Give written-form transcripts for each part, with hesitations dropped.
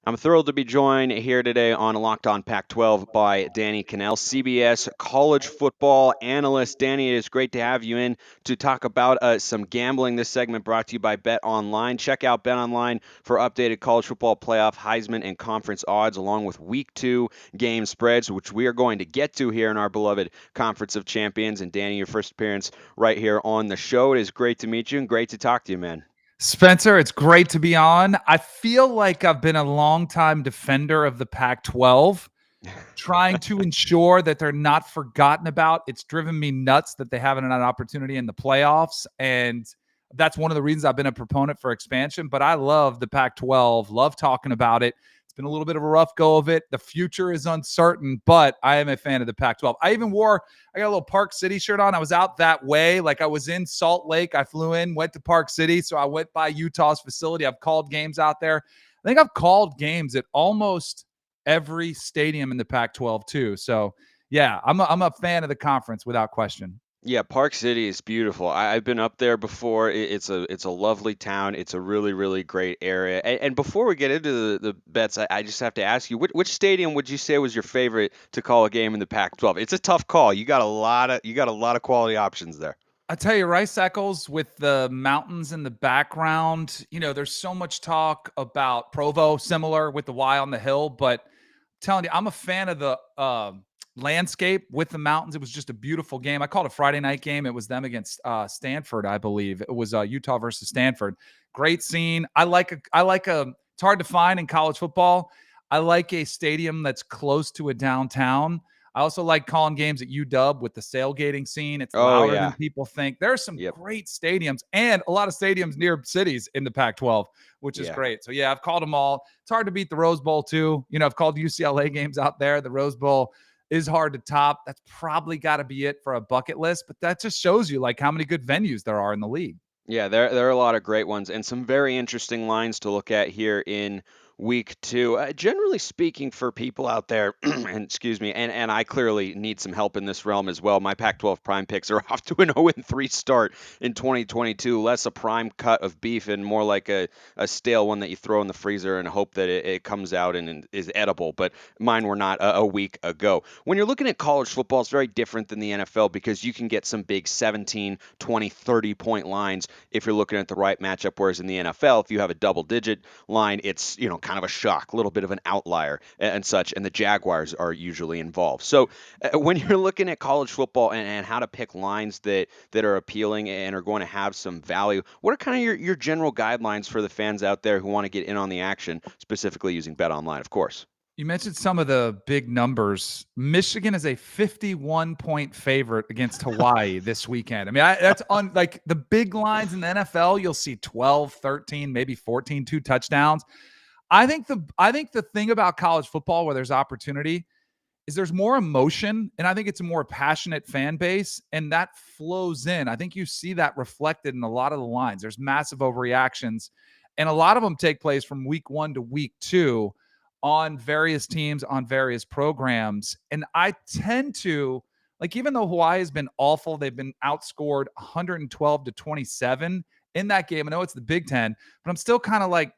I'm thrilled to be joined here today on Locked On Pac-12 by Dany Kanell, CBS college football analyst. Dany, it is great to have you in to talk about some gambling. This segment brought to you by Bet Online. Check out Bet Online for updated college football playoff, Heisman, and conference odds, along with Week 2 game spreads, which we are going to get to here in our beloved Conference of Champions. And Dany, your first appearance right here on the show. It is great to meet you and great to talk to you, man. Spencer, it's great to be on. I feel like I've been a longtime defender of the Pac 12, trying to ensure that they're not forgotten about. It's driven me nuts that they haven't had an opportunity in the playoffs. And that's one of the reasons I've been a proponent for expansion. But I love the Pac 12, love talking about it. It's been a little bit of a rough go of it. The future is uncertain, but I am a fan of the Pac 12. I got a little Park City shirt on. I was out that way. Like I was in Salt Lake. I flew in, went to Park City. So I went by Utah's facility. I've called games out there. I think I've called games at almost every stadium in the Pac-12 too. So yeah, I'm a fan of the conference without question. Yeah, Park City is beautiful. I've been up there before. It's a lovely town. It's a really great area. And before we get into the bets, I just have to ask you, which stadium would you say was your favorite to call a game in the Pac-12? It's a tough call. You got a lot of quality options there. I tell you, Rice Eccles with the mountains in the background, there's so much talk about Provo, similar with the Y on the hill, but I'm telling you, I'm a fan of the landscape with the mountains. It was just a beautiful game. I called a Friday night game. It was them against Stanford, I believe. It was Utah versus Stanford. Great scene. It's hard to find in college football. I like a stadium that's close to a downtown. I also like calling games at UW with the sailgating scene. It's Oh louder than yeah. people think. There are some Yep. great stadiums and a lot of stadiums near cities in the Pac-12, which is Yeah. great. So yeah, I've called them all. It's hard to beat the Rose Bowl too. I've called UCLA games out there. The Rose Bowl is hard to top. That's probably got to be it for a bucket list, but that just shows you like how many good venues there are in the league. Yeah, there are a lot of great ones and some very interesting lines to look at here in week 2. Generally speaking, for people out there, and excuse me, and I clearly need some help in this realm as well. My Pac-12 prime picks are off to an 0-3 start in 2022. Less a prime cut of beef and more like a stale one that you throw in the freezer and hope that it comes out and is edible. But mine were not a week ago. When you're looking at college football, it's very different than the NFL because you can get some big 17, 20, 30-point lines if you're looking at the right matchup. Whereas in the NFL, if you have a double-digit line, it's kind of a shock, a little bit of an outlier and such. And the Jaguars are usually involved. So when you're looking at college football and how to pick lines that are appealing and are going to have some value, what are kind of your general guidelines for the fans out there who want to get in on the action, specifically using Bet Online, of course? You mentioned some of the big numbers. Michigan is a 51-point favorite against Hawaii this weekend. I mean, that's on like the big lines in the NFL. You'll see 12, 13, maybe 14, 2 touchdowns. I think the thing about college football where there's opportunity is there's more emotion, and I think it's a more passionate fan base, and that flows in. I think you see that reflected in a lot of the lines. There's massive overreactions, and a lot of them take place from week 1 to week 2 on various teams, on various programs. And I tend to like, even though Hawaii has been awful, they've been outscored 112 to 27 in that game. I know it's the Big Ten, but I'm still kind of like,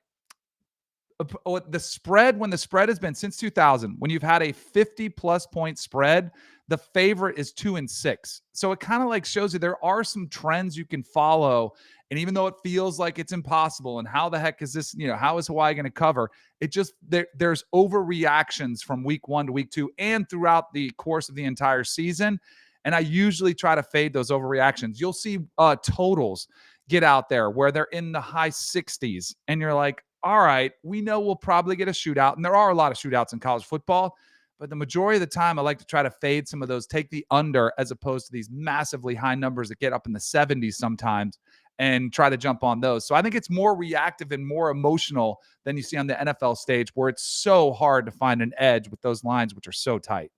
the spread, when the spread has been since 2000, when you've had a 50 plus point spread, the favorite is 2-6. So it kind of like shows you there are some trends you can follow. And even though it feels like it's impossible, and how the heck is this, how is Hawaii going to cover? It just, there's overreactions from week 1 to week 2 and throughout the course of the entire season. And I usually try to fade those overreactions. You'll see totals get out there where they're in the high 60s, and you're like, all right, we know we'll probably get a shootout. And there are a lot of shootouts in college football, but the majority of the time I like to try to fade some of those, take the under as opposed to these massively high numbers that get up in the 70s sometimes, and try to jump on those. So I think it's more reactive and more emotional than you see on the NFL stage, where it's so hard to find an edge with those lines, which are so tight.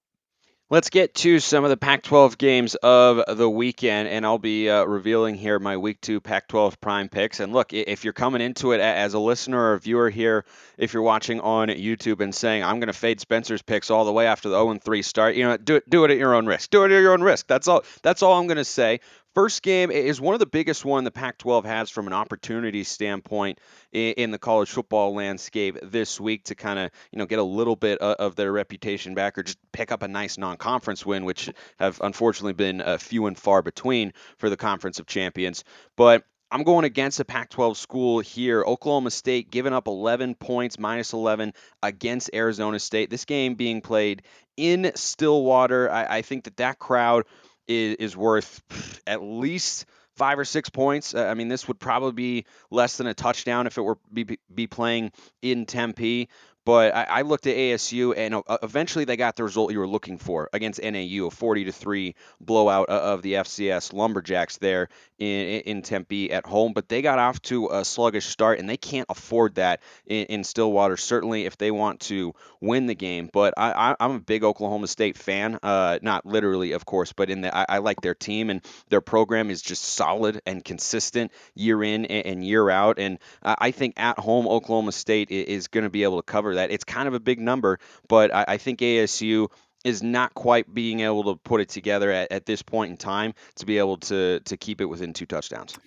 Let's get to some of the Pac-12 games of the weekend, and I'll be revealing here my Week 2 Pac-12 prime picks. And look, if you're coming into it as a listener or a viewer here, if you're watching on YouTube and saying, I'm going to fade Spencer's picks all the way after the 0-3 start, do it at your own risk. Do it at your own risk. That's all I'm going to say. First game is one of the biggest one the Pac-12 has from an opportunity standpoint in the college football landscape this week to kind of get a little bit of their reputation back or just pick up a nice non-conference win, which have unfortunately been few and far between for the Conference of Champions. But I'm going against a Pac-12 school here. Oklahoma State giving up 11 points, minus 11 against Arizona State. This game being played in Stillwater. I think that crowd is worth at least 5 or 6 points. I mean, this would probably be less than a touchdown if it were be playing in Tempe. But I looked at ASU, and eventually they got the result you were looking for against NAU, a 40-3 blowout of the FCS Lumberjacks there in Tempe at home. But they got off to a sluggish start, and they can't afford that in Stillwater. Certainly, if they want to win the game. But I'm a big Oklahoma State fan, not literally, of course, but I like their team, and their program is just solid and consistent year in and year out. And I think at home Oklahoma State is going to be able to cover that. It's kind of a big number, but I think ASU is not quite being able to put it together at this point in time to be able to keep it within 2 touchdowns.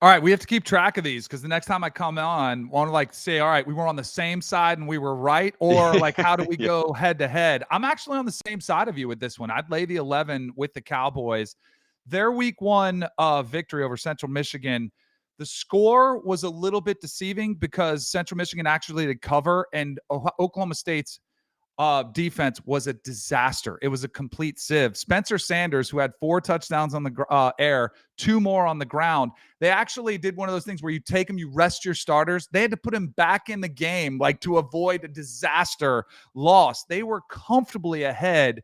All right, we have to keep track of these because the next time I come on, want to like say, all right, we were on the same side and we were right, or like how do we Yeah. go head to head? I'm actually on the same side of you with this one. I'd lay the 11 with the Cowboys. Their week one victory over Central Michigan, the score was a little bit deceiving because Central Michigan actually did cover, and Oklahoma State's defense was a disaster. It was a complete sieve. Spencer Sanders, who had 4 touchdowns on the air, 2 more on the ground. They actually did one of those things where you take them, you rest your starters. They had to put him back in the game, like to avoid a disaster loss. They were comfortably ahead.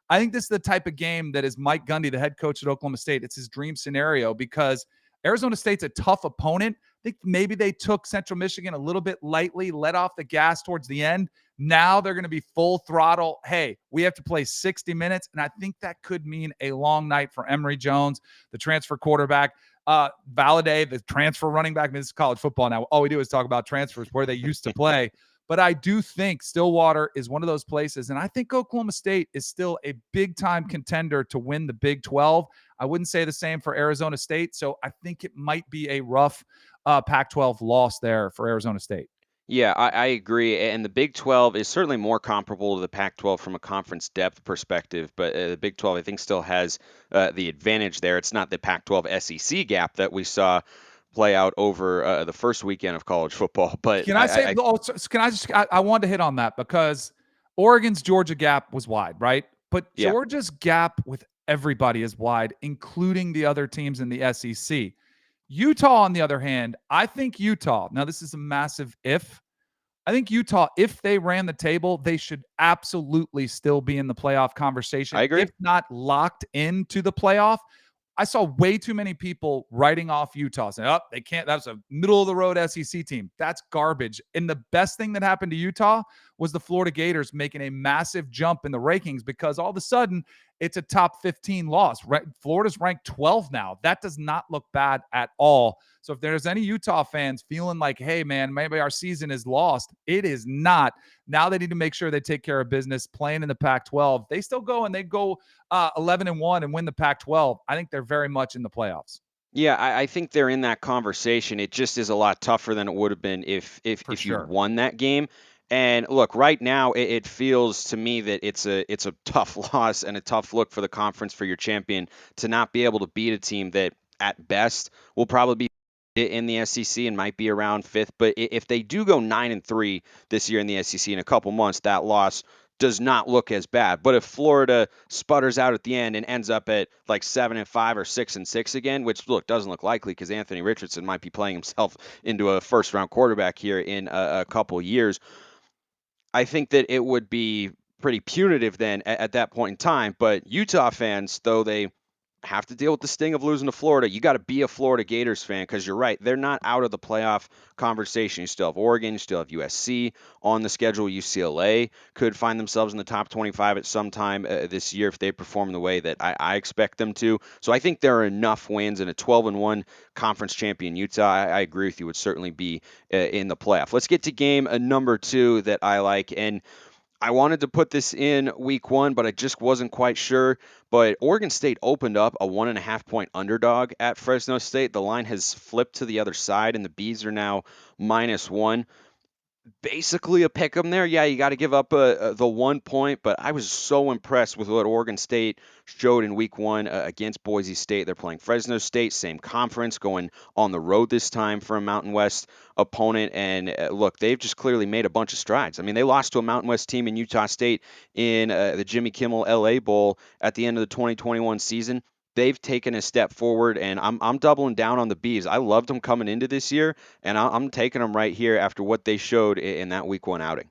I think this is the type of game that is Mike Gundy, the head coach at Oklahoma State. It's his dream scenario because Arizona State's a tough opponent. I think maybe they took Central Michigan a little bit lightly, let off the gas towards the end. Now they're going to be full throttle. Hey, we have to play 60 minutes. And I think that could mean a long night for Emory Jones, the transfer quarterback. Valladay, the transfer running back. I mean, this is college football now. All we do is talk about transfers where they used to play. But I do think Stillwater is one of those places. And I think Oklahoma State is still a big time contender to win the Big 12. I wouldn't say the same for Arizona State. So I think it might be a rough Pac 12 loss there for Arizona State. Yeah, I agree. And the Big 12 is certainly more comparable to the Pac 12 from a conference depth perspective, but the Big 12, I think, still has the advantage there. It's not the Pac 12 SEC gap that we saw play out over the first weekend of college football. But Can I say, can I just, I wanted to hit on that because Oregon's Georgia gap was wide, right? But yeah, Georgia's gap with everybody is wide, including the other teams in the SEC. Utah, on the other hand, I think Utah, now this is a massive if. I think Utah, if they ran the table, they should absolutely still be in the playoff I conversation, agree. if not locked into the playoff. I saw way too many people writing off Utah saying, oh, they can't. That's a middle of the road SEC team. That's garbage. And the best thing that happened to Utah was the Florida Gators making a massive jump in the rankings because all of a sudden it's a top 15 loss. Right? Florida's ranked 12 now. That does not look bad at all. So if there's any Utah fans feeling like, hey, man, maybe our season is lost, it is not. Now they need to make sure they take care of business playing in the Pac-12. They still go and they go 11-1 and win the Pac-12. I think they're very much in the playoffs. Yeah, I think they're in that conversation. It just is a lot tougher than it would have been For if you sure. won that game. And look, right now it feels to me that it's a tough loss and a tough look for the conference for your champion to not be able to beat a team that at best will probably be in the SEC and might be around fifth. But if they do go 9-3 this year in the SEC in a couple months, that loss does not look as bad. But if Florida sputters out at the end and ends up at like 7-5 or 6-6 again, which doesn't look likely because Anthony Richardson might be playing himself into a first round quarterback here in a couple years, I think that it would be pretty punitive then at that point in time. But Utah fans, though they have to deal with the sting of losing to Florida, you got to be a Florida Gators fan because you're right. They're not out of the playoff conversation. You still have Oregon, you still have USC on the schedule. UCLA could find themselves in the top 25 at some time this year if they perform the way that I expect them to. So I think there are enough wins, and a 12-1 conference champion Utah, I agree with you, would certainly be in the playoff. Let's get to game number 2 that I like. And I wanted to put this in week one, but I just wasn't quite sure. But Oregon State opened up a 1.5 point underdog at Fresno State. The line has flipped to the other side, and the Bees are now -1. Basically a pick 'em there. Yeah, you got to give up the 1 point, but I was so impressed with what Oregon State showed in week one against Boise State. They're playing Fresno State, same conference, going on the road this time for a Mountain West opponent. And look, they've just clearly made a bunch of strides. I mean, they lost to a Mountain West team in Utah State in the Jimmy Kimmel LA Bowl at the end of the 2021 season. They've taken a step forward, and I'm doubling down on the Bees. I loved them coming into this year, and I'm taking them right here after what they showed in that week one outing.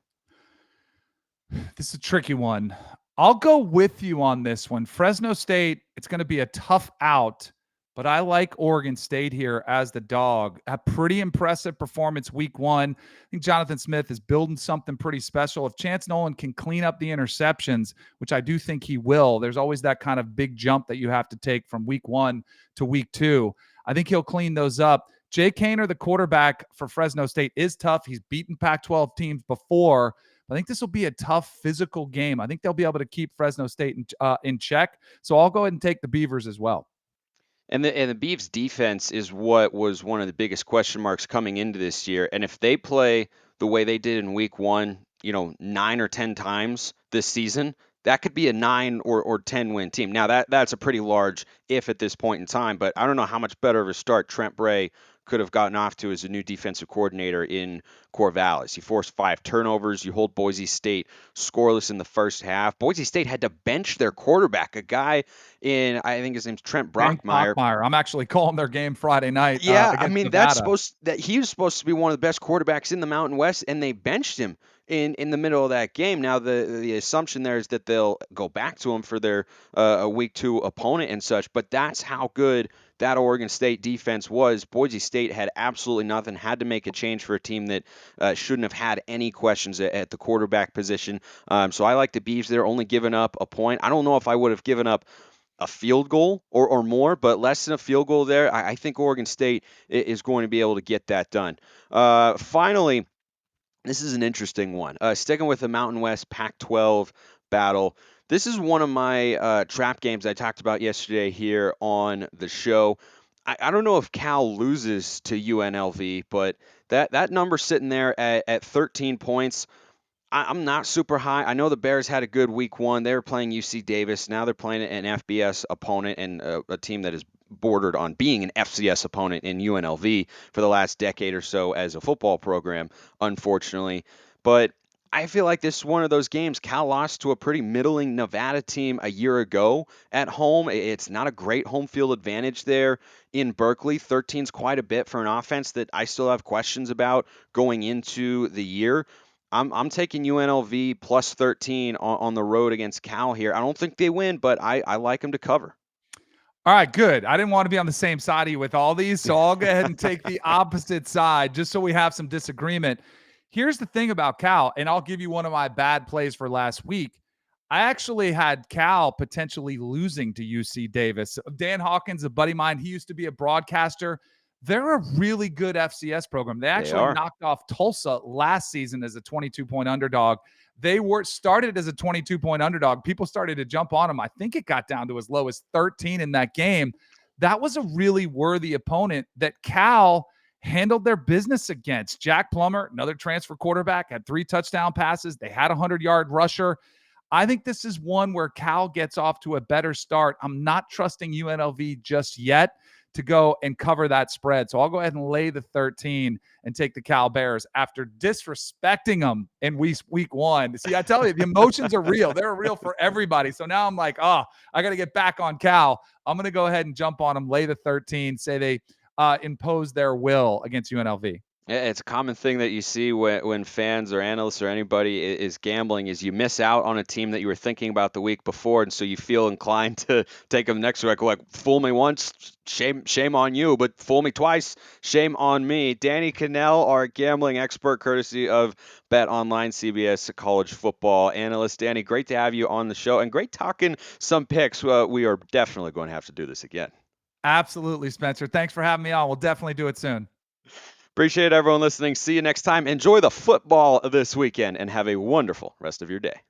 This is a tricky one. I'll go with you on this one. Fresno State, it's going to be a tough out, but I like Oregon State here as the dog. A pretty impressive performance week one. I think Jonathan Smith is building something pretty special. If Chance Nolan can clean up the interceptions, which I do think he will, there's always that kind of big jump that you have to take from week one to week two. I think he'll clean those up. Jay Kaner, the quarterback for Fresno State, is tough. He's beaten Pac-12 teams before. I think this will be a tough physical game. I think they'll be able to keep Fresno State in check. So I'll go ahead and take the Beavers as well. And the Beavs defense is what was one of the biggest question marks coming into this year. And if they play the way they did in week one, 9 or 10 times this season, that could be a 9 or 10 win team. Now that's a pretty large if at this point in time, but I don't know how much better of a start Trent Bray could have gotten off to as a new defensive coordinator in Corvallis. You forced 5 turnovers. You hold Boise State scoreless in the first half. Boise State had to bench their quarterback, a guy I think his name's Trent Hank Brockmeyer. Bachmeyer. I'm actually calling their game Friday night Yeah, I against mean Nevada. that he was supposed to be one of the best quarterbacks in the Mountain West, and they benched him in the middle of that game. Now the assumption there is that they'll go back to him for their week two opponent and such, but that's how good that Oregon State defense was. Boise State had absolutely nothing, had to make a change for a team that shouldn't have had any questions at the quarterback position. So I like the Beavs. They're only giving up a point. I don't know if I would have given up a field goal or more, but less than a field goal there. I think Oregon State is going to be able to get that done. Finally, this is an interesting one. Sticking with the Mountain West Pac-12 battle. This is one of my trap games I talked about yesterday here on the show. I don't know if Cal loses to UNLV, but that number sitting there at 13 points. I'm not super high. I know the Bears had a good week one. They were playing UC Davis. Now they're playing an FBS opponent and a team that is bordered on being an FCS opponent in UNLV for the last decade or so as a football program, unfortunately. But I feel like this is one of those games. Cal lost to a pretty middling Nevada team a year ago at home. It's not a great home field advantage there in Berkeley. 13 is quite a bit for an offense that I still have questions about going into the year. I'm taking UNLV plus 13 on the road against Cal here. I don't think they win, but I like them to cover. All right, good. I didn't want to be on the same side of you with all these, so I'll go ahead and take the opposite side just so we have some disagreement. Here's the thing about Cal, and I'll give you one of my bad plays for last week. I actually had Cal potentially losing to UC Davis. Dan Hawkins, a buddy of mine, he used to be a broadcaster. They're a really good FCS program. They They actually are. knocked off Tulsa last season as a 22-point underdog. They were started as a 22-point underdog. People started to jump on them. I think it got down to as low as 13 in that game. That was a really worthy opponent that Cal handled their business against. Jack Plummer, another transfer quarterback, had 3 touchdown passes. They had a 100-yard rusher. I think this is one where Cal gets off to a better start. I'm not trusting UNLV just yet to go and cover that spread. So I'll go ahead and lay the 13 and take the Cal Bears after disrespecting them in week one. See, I tell you, the emotions are real. They're real for everybody. So now I'm like, I got to get back on Cal. I'm going to go ahead and jump on them, lay the 13, say they impose their will against UNLV. Yeah, it's a common thing that you see when fans or analysts or anybody is gambling is you miss out on a team that you were thinking about the week before, and so you feel inclined to take them next week. Like fool me once, shame on you, but fool me twice, shame on me. Dany Kanell, our gambling expert, courtesy of Bet Online CBS college football analyst. Dany, great to have you on the show, and great talking some picks. We are definitely going to have to do this again. Absolutely, Spencer. Thanks for having me on. We'll definitely do it soon. Appreciate everyone listening. See you next time. Enjoy the football this weekend and have a wonderful rest of your day.